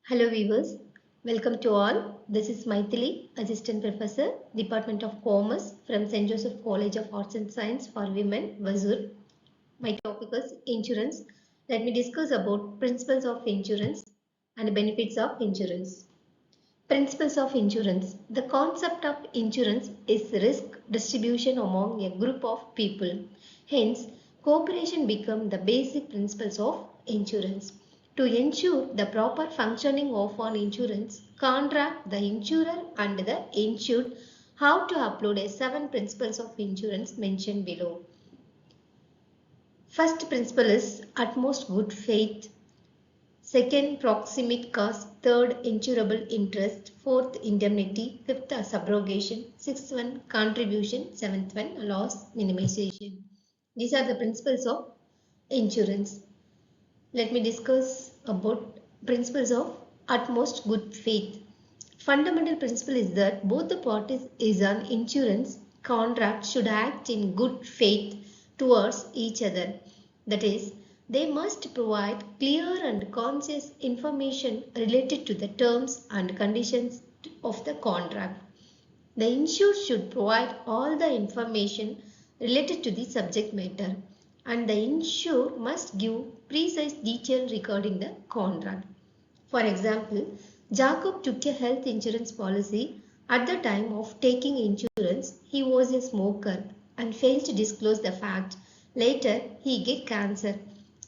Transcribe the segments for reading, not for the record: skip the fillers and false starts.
Hello viewers, welcome to all. This is Maithili, Assistant Professor, Department of Commerce from St. Josephs College of Arts and Science for Women, Vasur. My topic is insurance. Let me discuss about principles of insurance and benefits of insurance. Principles of insurance. The concept of insurance is risk distribution among a group of people. Hence, cooperation becomes the basic principles of insurance. To ensure the proper functioning of an insurance contract, the insurer and the insured have to upload a 7 principles of insurance mentioned below. First principle is utmost good faith. Second, proximate cause. Third, insurable interest. Fourth, indemnity. Fifth, subrogation. Sixth one, contribution. Seventh one, loss minimization. These are the principles of insurance. Let me discuss about principles of utmost good faith. Fundamental principle is that both the parties is an insurance contract should act in good faith towards each other. That is, they must provide clear and conscious information related to the terms and conditions of the contract. The insured should provide all the information related to the subject matter, and the insured must give precise detail regarding the contract. For example, Jacob took a health insurance policy. At the time of taking insurance, he was a smoker and failed to disclose the fact. Later, he got cancer.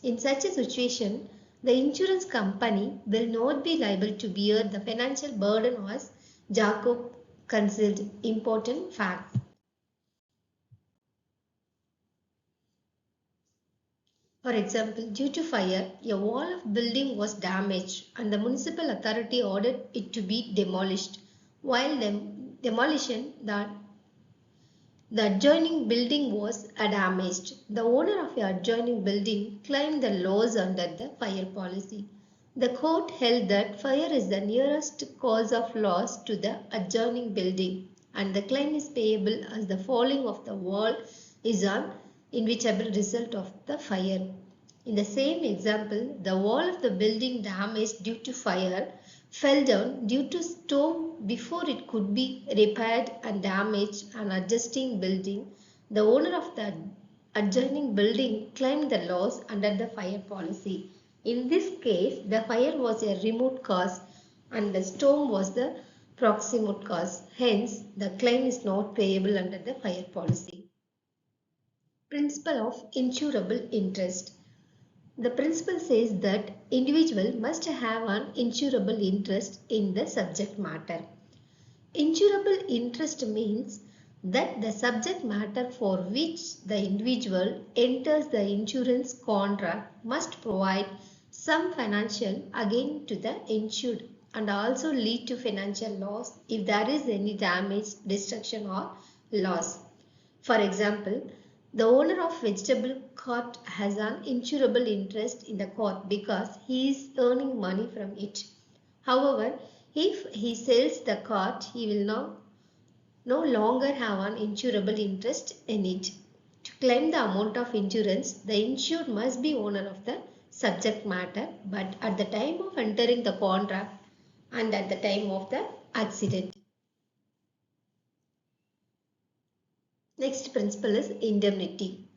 In such a situation, the insurance company will not be liable to bear the financial burden as Jacob concealed important facts. For example, due to fire, a wall of building was damaged and the municipal authority ordered it to be demolished. While the demolition, the adjoining building was damaged. The owner of the adjoining building claimed the loss under the fire policy. The court held that fire is the nearest cause of loss to the adjoining building and the claim is payable as the falling of the wall is an inevitable result of the fire. In the same example, the wall of the building damaged due to fire fell down due to storm before it could be repaired and damaged an adjacent building. The owner of the adjoining building claimed the loss under the fire policy. In this case, the fire was a remote cause and the storm was the proximate cause. Hence, the claim is not payable under the fire policy. Principle of insurable interest. The principle says that individual must have an insurable interest in the subject matter. Insurable interest means that the subject matter for which the individual enters the insurance contract must provide some financial gain to the insured and also lead to financial loss if there is any damage, destruction or loss. For example, the owner of vegetable cart has an insurable interest in the cart because he is earning money from it. However, if he sells the cart, he will no longer have an insurable interest in it. To claim the amount of insurance, the insured must be owner of the subject matter, but at the time of entering the contract and at the time of the accident. Next principle is indemnity.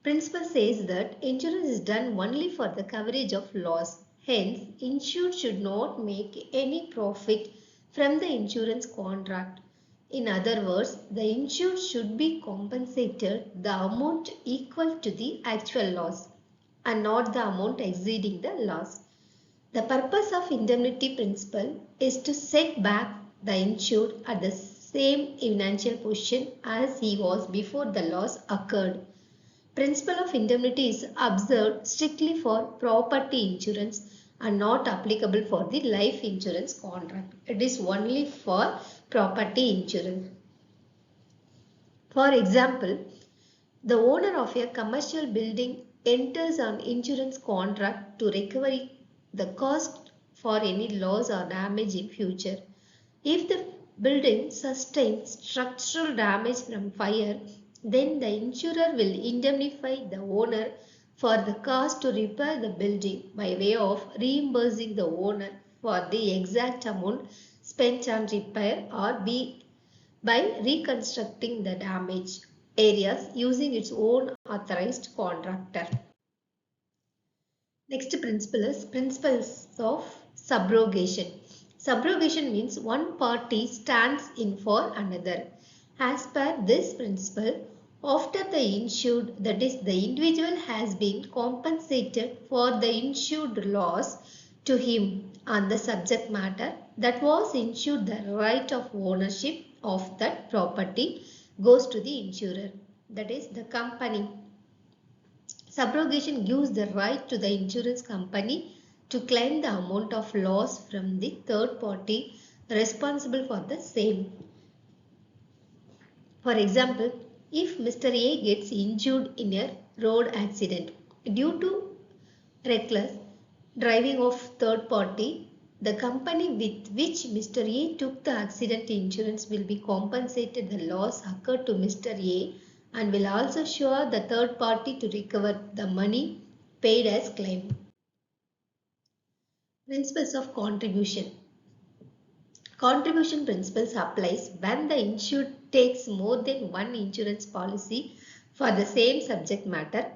Principle says that insurance is done only for the coverage of loss. Hence, insured should not make any profit from the insurance contract. In other words, the insured should be compensated the amount equal to the actual loss and not the amount exceeding the loss. The purpose of indemnity principle is to set back the insured at the same financial position as he was before the loss occurred. Principle of indemnity is observed strictly for property insurance and not applicable for the life insurance contract. It is only for property insurance. For example, the owner of a commercial building enters an insurance contract to recover the cost for any loss or damage in future. If the building sustains structural damage from fire, then the insurer will indemnify the owner for the cost to repair the building by way of reimbursing the owner for the exact amount spent on repair or by reconstructing the damaged areas using its own authorized contractor. Next principle is principles of subrogation. Subrogation means one party stands in for another. As per this principle, after the insured, that is the individual has been compensated for the insured loss to him on the subject matter that was insured, the right of ownership of that property goes to the insurer, that is the company. Subrogation gives the right to the insurance company to claim the amount of loss from the third party responsible for the same. For example, if Mr. A gets injured in a road accident due to reckless driving of third party, the company with which Mr. A took the accident insurance will be compensated the loss occurred to Mr. A and will also assure the third party to recover the money paid as claim. Principles of contribution. Contribution principles applies when the insured takes more than one insurance policy for the same subject matter.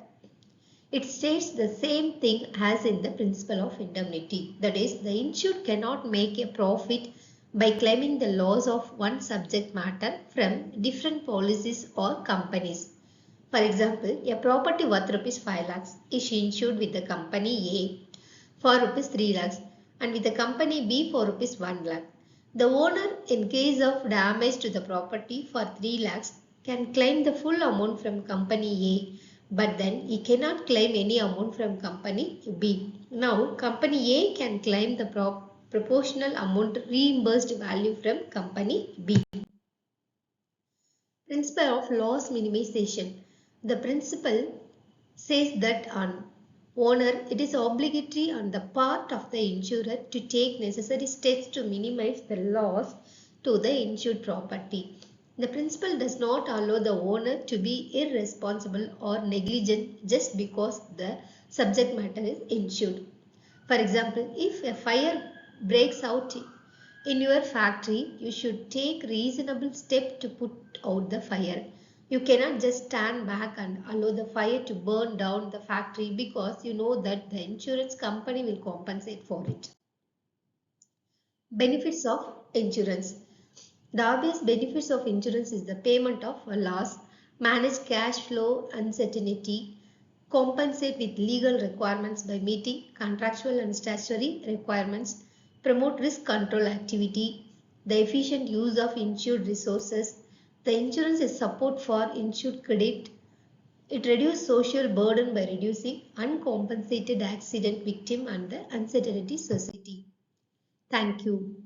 It states the same thing as in the principle of indemnity. That is, the insured cannot make a profit by claiming the loss of one subject matter from different policies or companies. For example, a property worth rupees 5 lakhs is insured with the company A for rupees 3 lakhs and with the company B for rupees 1 lakh. The owner, in case of damage to the property for 3 lakhs, can claim the full amount from company A, but then he cannot claim any amount from company B. Now, company A can claim the proportional amount reimbursed value from company B. Principle of loss minimization. The principle says that on owner, it is obligatory on the part of the insurer to take necessary steps to minimize the loss to the insured property. The principle does not allow the owner to be irresponsible or negligent just because the subject matter is insured. For example, if a fire breaks out in your factory, you should take reasonable steps to put out the fire. You cannot just stand back and allow the fire to burn down the factory because you know that the insurance company will compensate for it. Benefits of insurance. The obvious benefits of insurance is the payment of a loss, manage cash flow uncertainty, compensate with legal requirements by meeting contractual and statutory requirements, promote risk control activity, the efficient use of insured resources. The insurance is support for insured credit. It reduces social burden by reducing uncompensated accident victim and the uncertainty society. Thank you.